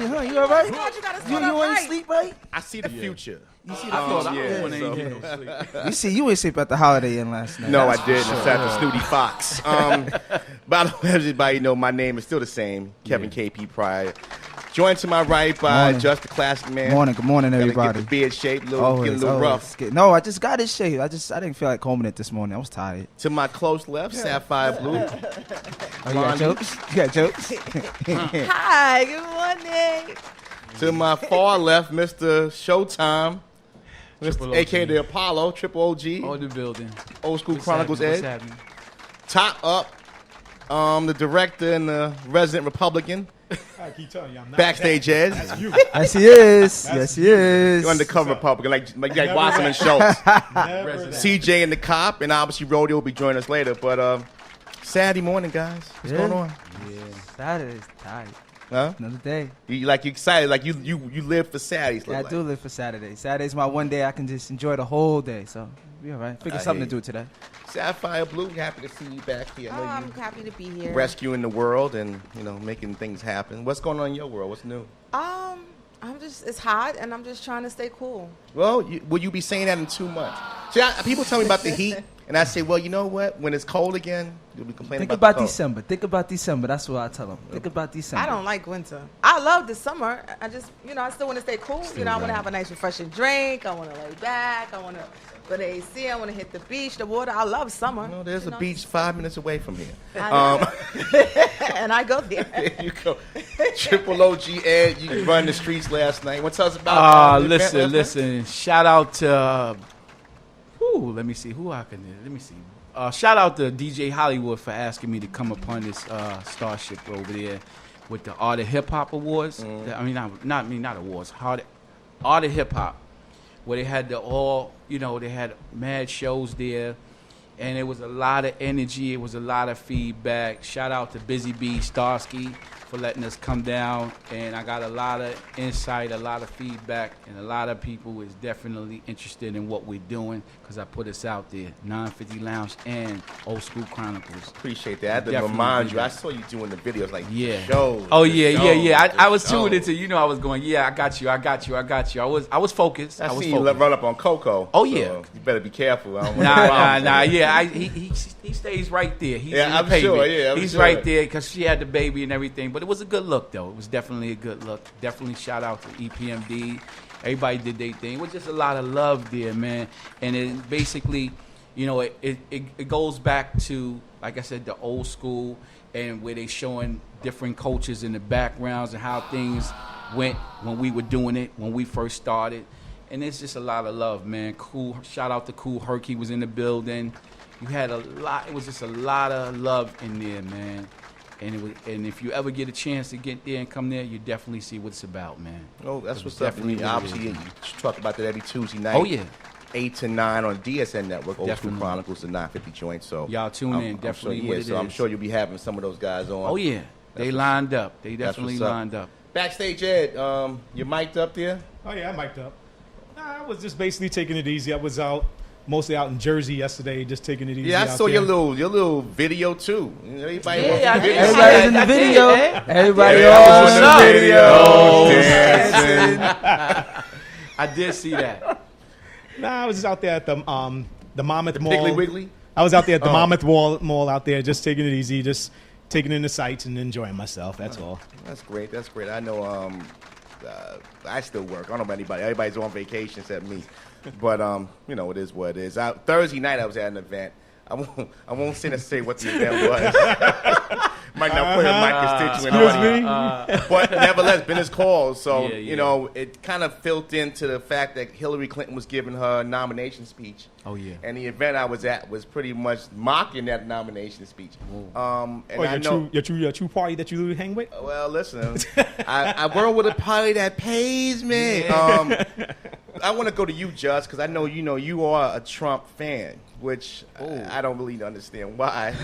morning, huh? You all right? You ain't right. sleep, right? I see the future. You see I thought I yeah, ain't so- getting no sleep. You see, you ain't sleep at the Holiday Inn last night. No, That's I didn't. for It's sure. at the Snooty Fox. By the way, everybody know my name is still the same, Kevin KP Pryor. Joined to my right by Morning. Just the Classic Man. Good morning, Gotta everybody. get the beard shaped, getting a Always, little always. rough. No, I just got it shaved. I didn't feel like combing it this morning. I was tired. To my close left, Sapphire Blue. Oh, you got jokes? You got jokes? Hi, good morning. To my far left, Mr. Showtime. Triple Mr. A.K.A. OG. the Apollo, Triple OG, All the building. Old School What's Chronicles happening? Ed. What's happening? Top up, the director and the resident Republican, I keep telling you, I'm not Backstage that. Ed. That's you. Yes, he is. Yes, he is. You undercover Republican, like Never Watson and that. Schultz. Never that. CJ and the Cop, and obviously Rodeo will be joining us later. But Saturday morning, guys, what's Yeah. going on? Saturday's tired. Huh? Another day. You excited? Like you live for Saturdays? Yeah, I look do like. live for Saturday. Saturday's my one day I can just enjoy the whole day. So, be all right. Figure I something hear to do today. Sapphire Blue, happy to see you back here. I know I'm you happy to be here. rescuing the world and making things happen. What's going on in your world? What's new? It's hot, and I'm just trying to stay cool. Well, will you be saying that in 2 months? See, people tell me about the heat, and I say, well, you know what? When it's cold again, you'll be complaining Think about about the cold. December. Think about December. That's what I tell them. Think about December. I don't like winter. I love the summer. I just, I still want to stay cool. I want to have a nice, refreshing drink. I want to lay back. I want to go to AC. I want to hit the beach, the water. I love summer. No, there's a beach 5 minutes away from here. And I go there. There you go. Triple OG Ed, you run the streets last night. What tell us about the event last night? Listen. Shout out to, let me see. Shout out to DJ Hollywood for asking me to come upon this starship over there with the Art of Hip Hop Awards. I mean, not awards. Art of Hip Hop, where they had they had mad shows there. And it was a lot of energy. It was a lot of feedback. Shout out to Busy Bee Starsky for letting us come down. And I got a lot of insight, a lot of feedback, and a lot of people is definitely interested in what we're doing because I put us out there. 950 Lounge and Old School Chronicles. Appreciate that. I had to Definitely remind did you. I that. saw you doing the videos like Yeah. shows. Oh the yeah. shows, I was the tuned shows. into. I was going. Yeah, I got you. I was focused. I I was seen you focused. run up on Coco. Oh, so yeah. You better be careful. I don't want Nah. Yeah, he stays right there. He's Yeah, in the I'm pavement. sure, yeah, I'm He's sure. right there because she had the baby and everything. But it was a good look, though. It was definitely a good look. Definitely shout out to EPMD. Everybody did their thing. It was just a lot of love there, man. And it basically, it goes back to, like I said, the old school and where they showing different cultures in the backgrounds and how things went when we were doing it, when we first started. And it's just a lot of love, man. Cool. Shout out to Cool Herc. He was in the building. You had a lot. It was just a lot of love in there, man. And if you ever get a chance to get there and come there, you definitely see what it's about, man. Oh, that's It what's was up. definitely what it Obviously, is. you talk about that every Tuesday night. Oh, yeah. 8 to 9 on DSN Network, Old School Definitely. Chronicles, the 950 joint. So Y'all tune in, I'm definitely sure, what yeah, it so I'm is. sure you'll be having some of those guys on. Oh, yeah. They what's- lined up. They that's definitely what's up. lined up. Backstage Ed, you mic'd up there? Oh yeah, I'm mic'd up. Nah, I was just basically taking it easy. I was mostly out in Jersey yesterday, just taking it easy. Yeah, I out saw there. your little video too. Everybody Yeah, wants I the did. video. Everybody's in the I did, video. eh? Everybody Yeah, all I was in in the the video. video. Dancing. I did see that. Nah, I was just out there at the Monmouth Mall. Piggly Wiggly? I was out there at the Monmouth Mall out there, just taking it easy, just taking in the sights and enjoying myself. That's all. That's great. That's great. I know. I still work. I don't know about anybody. Everybody's on vacation except me. But it is what it is. Thursday night I was at an event. I won't say necessarily what the event was. Might not put in my constituent Excuse audience. me. But nevertheless, been his call. So, Yeah. it kind of filled into the fact that Hillary Clinton was giving her nomination speech. Oh, yeah. And the event I was at was pretty much mocking that nomination speech. And I know. Your true party that you hang with? Well, listen, I work with a party that pays me. I want to go to you, Just, because I know you are a Trump fan, which I don't really understand why.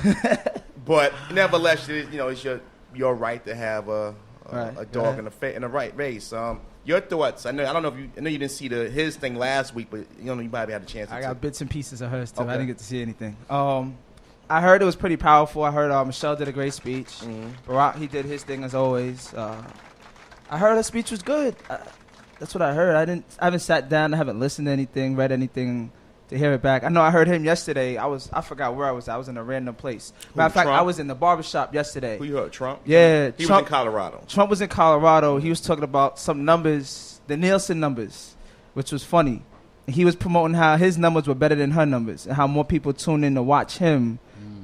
But nevertheless, it's your right to have a dog in a right race. Your thoughts? I don't know if you didn't see his thing last week, but you probably had a chance. I got bits and pieces of hers too. Okay. I didn't get to see anything. I heard it was pretty powerful. I heard Michelle did a great speech. Barack, he did his thing as always. I heard her speech was good. That's what I heard. I haven't sat down. I haven't listened to anything, read anything to hear it back. I know I heard him yesterday. I forgot where I was. I was in a random place. Matter of fact, Trump? I was in the barbershop yesterday. Who you heard? Trump? Yeah, He Trump was in Colorado. Trump was in Colorado. He was talking about some numbers, the Nielsen numbers, which was funny. And he was promoting how his numbers were better than her numbers and how more people tune in to watch him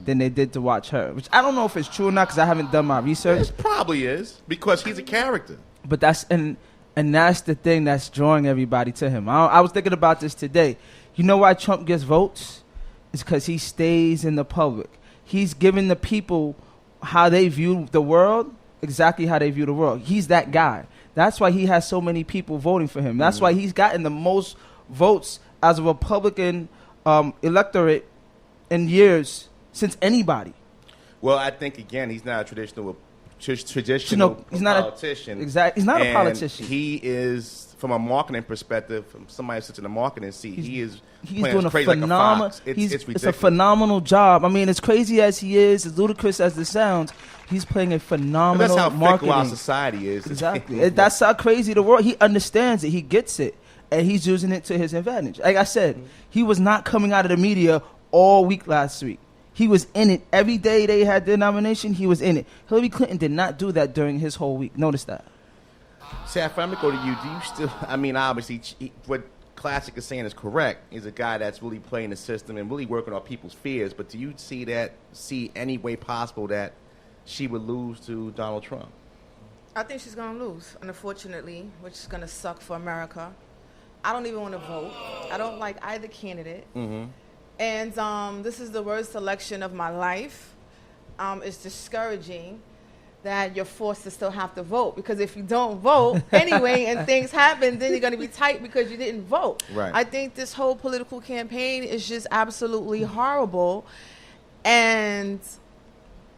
than they did to watch her. Which I don't know if it's true or not because I haven't done my research. It probably is because he's a character. But that's the thing that's drawing everybody to him. I was thinking about this today. You know why Trump gets votes? It's because he stays in the public. He's giving the people how they view the world, exactly how they view the world. He's that guy. That's why he has so many people voting for him. That's why he's gotten the most votes as a Republican electorate in years since anybody. Well, I think, again, he's not a traditional He's not politician. Exactly. He's not a politician. He is, from a marketing perspective, from somebody who sits in the marketing seat, he's doing a crazy like a phenomenal. fox. It's It's ridiculous. a phenomenal job. I mean, as crazy as he is, as ludicrous as this sounds, he's playing a And phenomenal that's how fickle marketing. our society is. Exactly. That's how crazy the world. He understands it. He gets it, and he's using it to his advantage. Like I said, he was not coming out of the media all week last week. He was in it every day they had their nomination. He was in it. Hillary Clinton did not do that during his whole week. Notice that. Saf, I'm going to go to you. Do you still, I mean, obviously, what Classic is saying is correct. He's a guy that's really playing the system and really working on people's fears. But do you see any way possible that she would lose to Donald Trump? I think she's going to lose, unfortunately, which is going to suck for America. I don't even want to vote. I don't like either candidate. Mm-hmm. And this is the worst election of my life. It's discouraging that you're forced to still have to vote, because if you don't vote anyway and things happen, then you're going to be tight because you didn't vote. Right. I think this whole political campaign is just absolutely horrible. And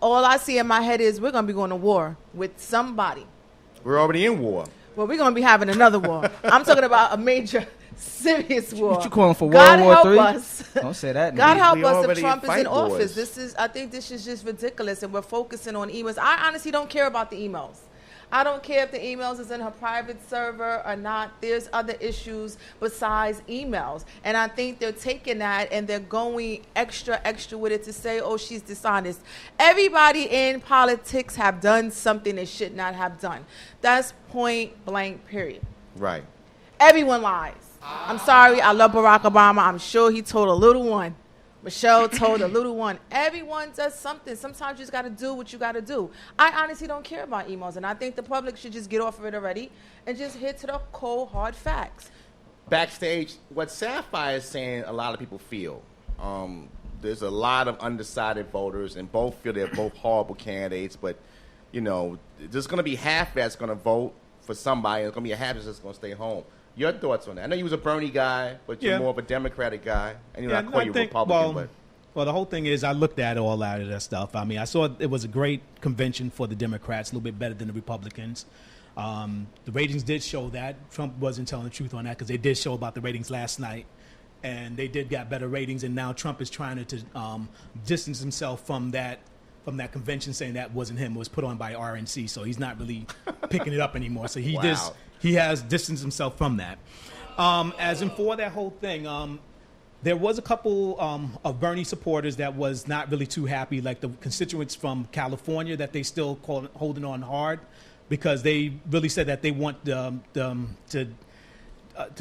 all I see in my head is we're going to be going to war with somebody. We're already in war. Well, we're going to be having another war. I'm talking about a major, serious war. What you calling for, God World War help III? us. Don't say that. God nigga. help We us already if Trump is fight in office. wars. I think this is just ridiculous, and we're focusing on emails. I honestly don't care about the emails. I don't care if the emails is in her private server or not. There's other issues besides emails. And I think they're taking that and they're going extra with it to say, oh, she's dishonest. Everybody in politics have done something they should not have done. That's point blank, period. Right. Everyone lies. I'm sorry. I love Barack Obama. I'm sure he told a little one. Michelle told a little one. Everyone does something. Sometimes you just got to do what you got to do. I honestly don't care about emails, and I think the public should just get off of it already and just hit to the cold, hard facts. Backstage, what Sapphire is saying, a lot of people feel. There's a lot of undecided voters, and both feel they're both horrible candidates. But, you know, there's going to be half that's going to vote for somebody, and there's going to be a half that's going to stay home. Your thoughts on that? I know you was a Bernie guy, but you're more of a Democratic guy, and you're not quite a Republican. Well, the whole thing is, I looked at all out of that stuff. I mean, I saw it was a great convention for the Democrats, a little bit better than the Republicans. The ratings did show that. Trump wasn't telling the truth on that because they did show about the ratings last night, and they did get better ratings. And now Trump is trying to distance himself from that convention, saying that wasn't him. It was put on by RNC, so he's not really picking it up anymore. So he has distanced himself from that. As in for that whole thing, there was a couple of Bernie supporters that was not really too happy, like the constituents from California, that they still holding on hard because they really said that they want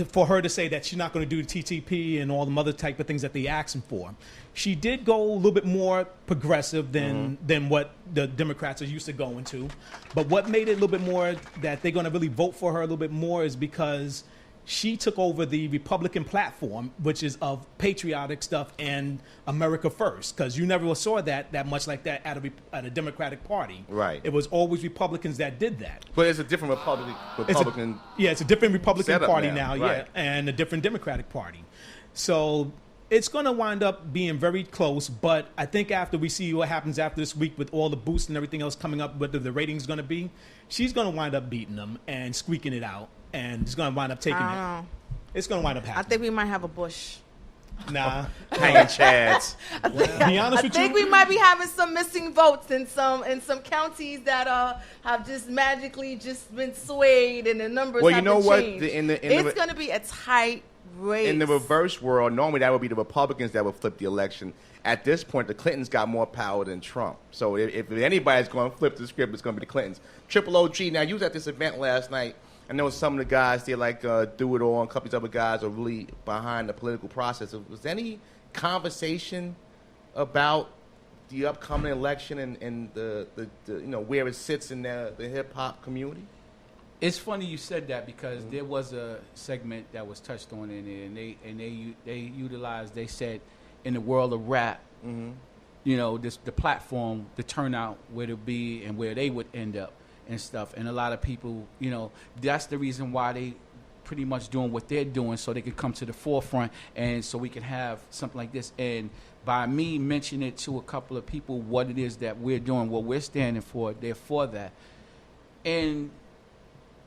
for her to say that she's not going to do the TTP and all the other type of things that they asking for. She did go a little bit more progressive than what the Democrats are used to going to. But what made it a little bit more that they're going to really vote for her a little bit more is because she took over the Republican platform, which is of patriotic stuff and America first, because you never saw that much like that at a Democratic Party. Right. It was always Republicans that did that. But it's a different Republican. It's a different Republican Party now, right. and a different Democratic Party. So it's going to wind up being very close, but I think after we see what happens after this week with all the boosts and everything else coming up, what the rating's going to be, she's going to wind up beating them and squeaking it out, and it's going to wind up taking it. I don't know. It's going to wind up I happening. think we might have a Bush. Nah. Hanging chads. Be honest I with think you. we might be having some missing votes in some counties that have just magically just been swayed and the numbers Well, have you know been what? changed. It's going to be a tight race. In the reverse world, normally that would be the Republicans that would flip the election. At this point, the Clintons got more power than Trump. So if anybody's going to flip the script, it's going to be the Clintons. Triple OG. Now, you was at this event last night. I know some of the guys, they're like Do It All, and a couple of other guys are really behind the political process. Was there any conversation about the upcoming election and the where it sits in the hip hop community? It's funny you said that because there was a segment that was touched on in there, and they utilized. They said in the world of rap, the platform, the turnout, where to be and where they would end up and stuff. And a lot of people, that's the reason why they pretty much doing what they're doing, so they could come to the forefront and so we can have something like this. And by me mentioning it to a couple of people what it is that we're doing, what we're standing for, they're for that. And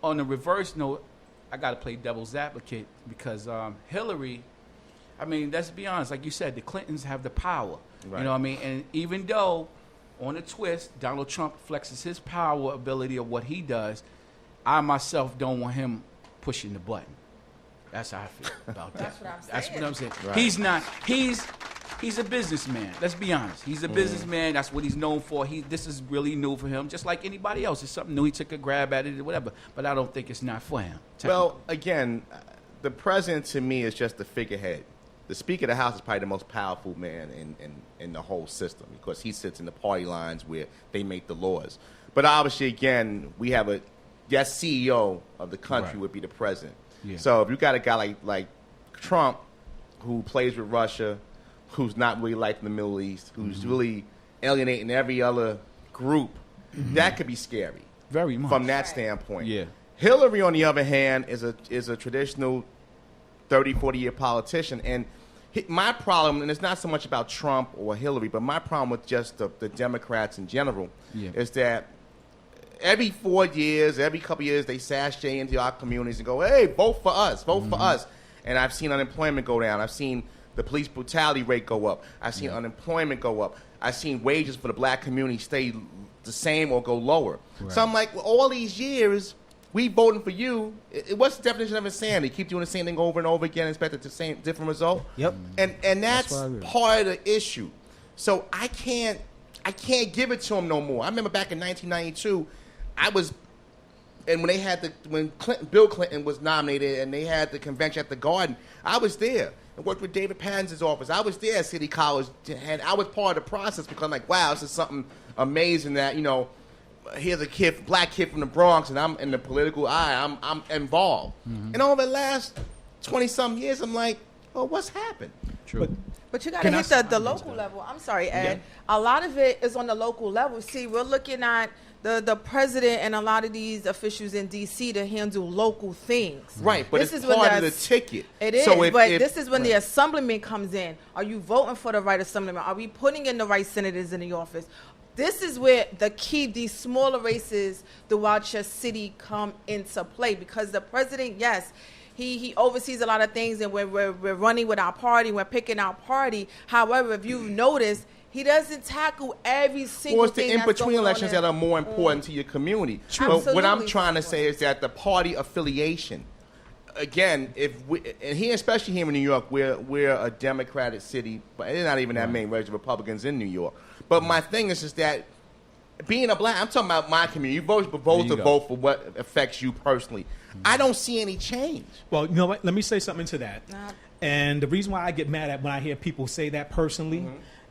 on the reverse note, I got to play devil's advocate because Hillary, I mean, let's be honest, like you said, the Clintons have the power. Right. You know what I mean? And even though on a twist, Donald Trump flexes his power ability of what he does, I myself don't want him pushing the button. That's how I feel about that. That's what I'm saying. That's what I'm saying. Right. He's not. He's a businessman. Let's be honest. He's a businessman. That's what he's known for. This is really new for him, just like anybody else. It's something new. He took a grab at it or whatever. But I don't think it's not for him. Well, again, the president to me is just the figurehead. The Speaker of the House is probably the most powerful man in the whole system because he sits in the party lines where they make the laws. But obviously, again, we have CEO of the country would be the president. Yeah. So if you got a guy like Trump who plays with Russia, who's not really liking the Middle East, who's really alienating every other group, that could be scary. Very much. From that standpoint. Yeah. Hillary, on the other hand, is a traditional 30, 40-year politician. And my problem, and it's not so much about Trump or Hillary, but my problem with just the Democrats in general is that every 4 years, every couple of years, they sashay into our communities and go, hey, vote for us, vote for us. And I've seen unemployment go down. I've seen the police brutality rate go up. I've seen unemployment go up. I've seen wages for the black community stay the same or go lower. Right. So I'm like, well, all these years, we voting for you. What's the definition of insanity? Keep doing the same thing over and over again and expect the same different result? Yep. And that's part of the issue. So I can't give it to him no more. I remember back in 1992, when Bill Clinton was nominated and they had the convention at the Garden, I was there. I worked with David Pattinson's office. I was there at City College, and I was part of the process because I'm like, wow, this is something amazing that, here's a black kid from the Bronx, and I'm in the political eye. I'm involved. And over the last 20-some years, I'm like, oh, what's happened? True. But you got to hit the local level. I'm sorry, Ed. Yeah. A lot of it is on the local level. See, we're looking at the president and a lot of these officials in D.C. to handle local things. Right, but this it's is part of the ticket. It is, so this is when the assemblyman comes in. Are you voting for the right assemblyman? Are we putting in the right senators in the office? This is where these smaller races throughout your city come into play because the president, yes, he oversees a lot of things, and we're running with our party, we're picking our party. However, if you've noticed, he doesn't tackle every single thing. It's the in-between elections that are more important to your community. But what I'm trying to say is that the party affiliation, again, especially here in New York, we're a Democratic city, but there's not even that many registered Republicans in New York. But my thing is that being a black, I'm talking about my community. You vote for what affects you personally. I don't see any change. Well, you know what? Let me say something to that. And the reason why I get mad at when I hear people say that personally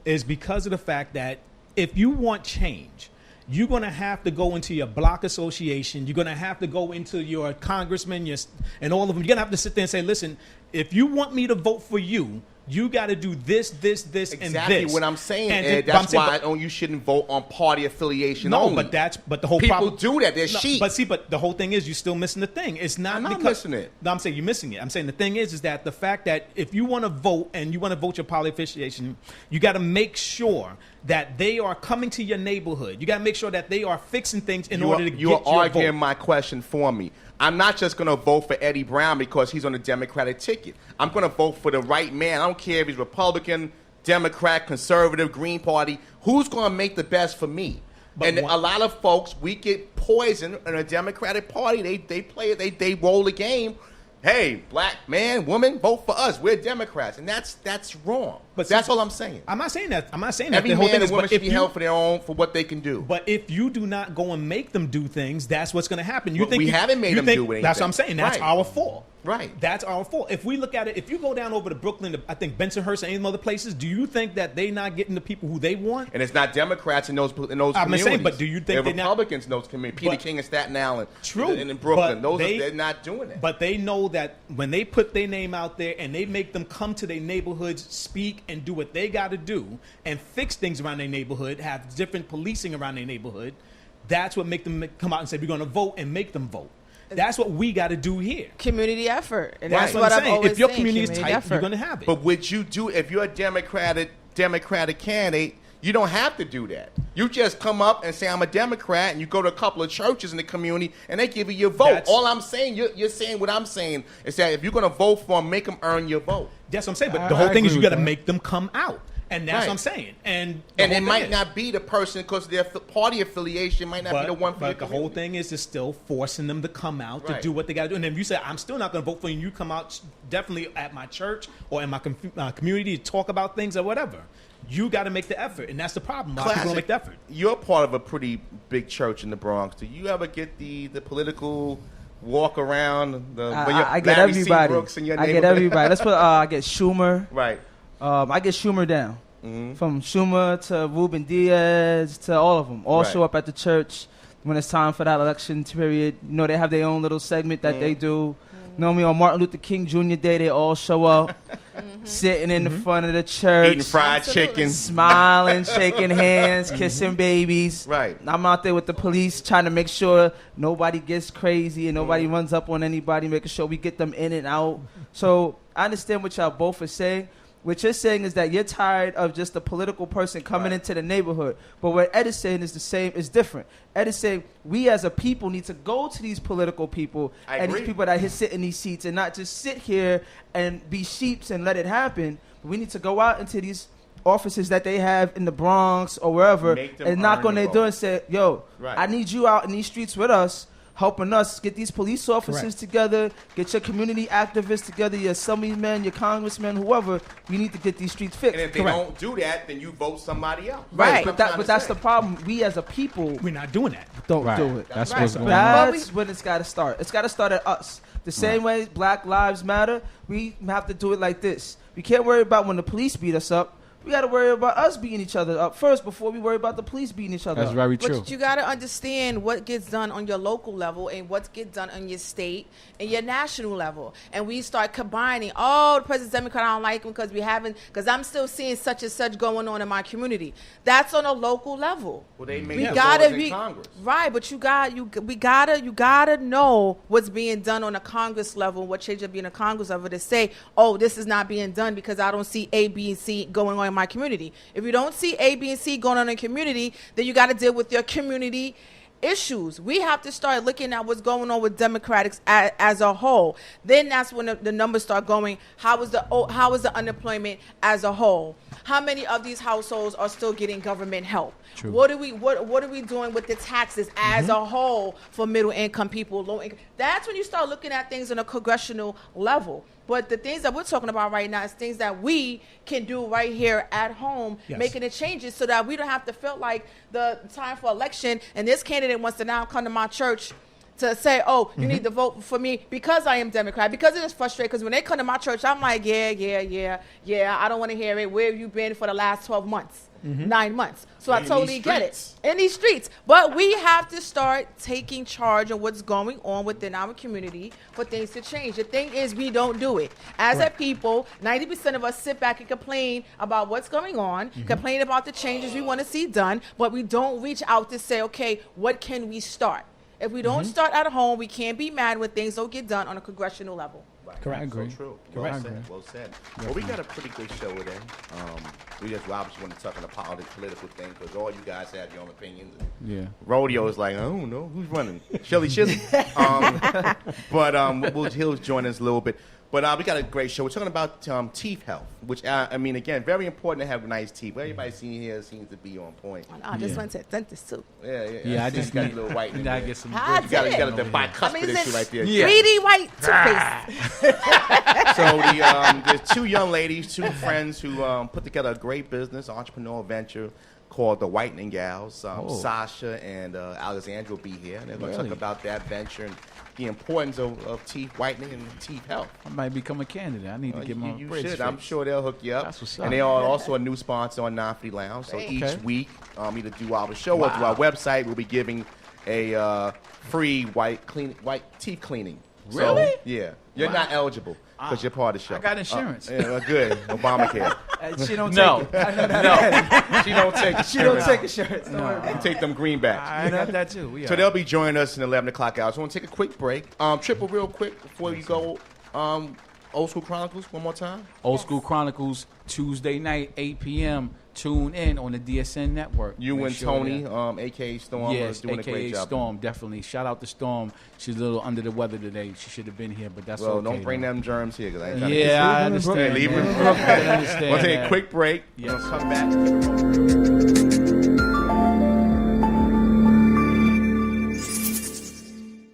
is because of the fact that if you want change, you're going to have to go into your block association. You're going to have to go into your congressman and all of them. You're going to have to sit there and say, listen, if you want me to vote for you, you got to do this, and this. Exactly what I'm saying, Ed. That's why you shouldn't vote on party affiliation only. No, but the whole people problem, do that. They're sheep. But the whole thing is you're still missing the thing. It's not. I'm not missing it. No, I'm saying you're missing it. I'm saying the thing is that the fact that if you want to vote and you want to vote your party affiliation, you got to make sure that they are coming to your neighborhood. You got to make sure that they are fixing things in order to get your vote. You're arguing my question for me. I'm not just going to vote for Eddie Brown because he's on the Democratic ticket. I'm going to vote for the right man. I don't care if he's Republican, Democrat, Conservative, Green Party. Who's going to make the best for me? But and a lot of folks, we get poisoned in a Democratic Party. They play it. They roll the game. Hey, black man, woman, vote for us. We're Democrats, and that's wrong. But that's all I'm saying. I'm not saying that. Every man and woman should be held for their own, for what they can do. But if you do not go and make them do things, that's what's going to happen. We haven't made them do anything. That's what I'm saying. That's our fault. Right. That's our fault. If we look at it, if you go down over to Brooklyn, I think Bensonhurst and any other places, do you think that they not getting the people who they want? And it's not Democrats in those communities. I'm saying, but do you think they're Republicans in those communities? Peter King and Staten Island. True. And in Brooklyn, they're not doing it. But they know that when they put their name out there and they make them come to their neighborhoods, speak and do what they got to do and fix things around their neighborhood, have different policing around their neighborhood, that's what make them come out and say, we're going to vote, and make them vote. That's what we got to do here. Community effort. And that's what I'm saying. If your community is tight, effort. you're going to have it. But would you do, if you're a Democratic candidate, you don't have to do that. You just come up and say, I'm a Democrat, and you go to a couple of churches in the community, and they give you your vote. All I'm saying, you're saying what I'm saying, is that if you're going to vote for them, make them earn your vote. That's what I'm saying. But the whole thing is you got to make them come out. And that's what I'm saying. And it might not be the person because their party affiliation might not be the one for But the whole thing is still forcing them to come out to do what they got to do. And then if you say, I'm still not going to vote for you, and you come out definitely at my church or in my community to talk about things or whatever, you got to make the effort. And that's the problem. A lot of people don't make the effort. You're part of a pretty big church in the Bronx. Do you ever get the political walk around? I get everybody. I get everybody. That's what I get Schumer. Right. I get Schumer down. From Schumer to Ruben Diaz to all of them. All show up at the church when it's time for that election period. You know, they have their own little segment that they do. Normally on Martin Luther King Jr. Day, they all show up, sitting in the front of the church. Eating fried chicken. Smiling, shaking hands, kissing babies. Right. I'm out there with the police trying to make sure nobody gets crazy and nobody runs up on anybody, making sure we get them in and out. So I understand what y'all both are saying. What you're saying is that you're tired of just a political person coming into the neighborhood. But what Ed is saying is the same, is different. Ed is saying we as a people need to go to these political people these people that sit in these seats and not just sit here and be sheeps and let it happen. We need to go out into these offices that they have in the Bronx or wherever and knock on their door and say, yo, I need you out in these streets with us, helping us get these police officers together, get your community activists together, your assemblymen, your congressmen, whoever. We need to get these streets fixed. And if they don't do that, then you vote somebody else. Right, but that's the problem. We as a people, we're not doing that. Don't do it. That's what's going on. That's when it's got to start. It's got to start at us. The same way Black Lives Matter, we have to do it like this. We can't worry about when the police beat us up. We got to worry about us beating each other up first before we worry about the police beating each other up. That's very true. But you got to understand what gets done on your local level and what gets done on your state and your national level. And we start combining, the President's Democrat, I don't like him because I'm still seeing such and such going on in my community. That's on a local level. Well, they make laws in Congress. Right, but you gotta know what's being done on a Congress level, what should be in a Congress level to say, this is not being done because I don't see A, B, and C going on in my community. If you don't see A, B, and C going on in community, then you got to deal with your community issues. We have to start looking at what's going on with Democrats as a whole. Then that's when the numbers start going. How is the unemployment as a whole? How many of these households are still getting government help? True. What are we doing with the taxes as a whole for middle income people, low income? That's when you start looking at things on a congressional level. But the things that we're talking about right now is things that we can do right here at home, making the changes so that we don't have to feel like the time for election and this candidate wants to now come to my church to say, you need to vote for me because I am Democrat, because it is frustrating. Because when they come to my church, I'm like, yeah, I don't want to hear it. Where have you been for the last 12 months? 9 months. So I totally get it. In these streets. But we have to start taking charge of what's going on within our community for things to change. The thing is, we don't do it. As a people, 90% of us sit back and complain about what's going on, complain about the changes we want to see done, but we don't reach out to say, okay, what can we start? If we don't start at home, we can't be mad when things don't get done on a congressional level. Correct. I agree. So true. Correct. Well said. Well said. Well, we got a pretty good show today. We just obviously want to talk on the political thing because all you guys have your own opinions. Yeah. Rodeo is like, I don't know who's running. Shelly Shizzy. But he'll join us a little bit. But we got a great show. We're talking about teeth health, which I mean, again, very important to have nice teeth. Everybody seen here seems to be on point. I just went to the dentist too. Yeah. I just got a little white. You gotta get some. I You got did. the bicuspid issue right there. Yeah. 3D white toothpaste. So there's two young ladies, two friends who put together a great business, entrepreneurial venture called the Whitening Gals. Sasha and Alexandra will be here, and they're going to talk about that venture and the importance of teeth whitening and teeth health. I might become a candidate. I need to get my You bridge should. fixed. I'm sure they'll hook you up. That's what's up. And they are also a new sponsor on Non-Free Lounge. So Great. each Okay. week, either through our show or through our website, we'll be giving a free white teeth cleaning. Really? So, yeah. You're not eligible because you're part of the show. I got insurance. Yeah, good. Obamacare. She don't No. take it. I know that. She don't take She don't insurance. take insurance. Don't worry about You it. take them greenbacks. I got that too. We So are. they'll be joining us in 11 o'clock hours. So I want to take a quick break. Triple real quick before you go. Old School Chronicles one more time. Old School Chronicles Tuesday night 8 p.m. Tune in on the DSN network. You Make and sure Tony, that- aka Storm, Yes, are doing a great AKA job. Storm, definitely. Shout out to Storm. She's a little under the weather today. She should have been here, but that's Well, okay. don't bring though. them germs here because I ain't trying Yeah, I to understand. leave man. them in Brooklyn. I understand We'll take that. a quick break. Yes. We'll come back.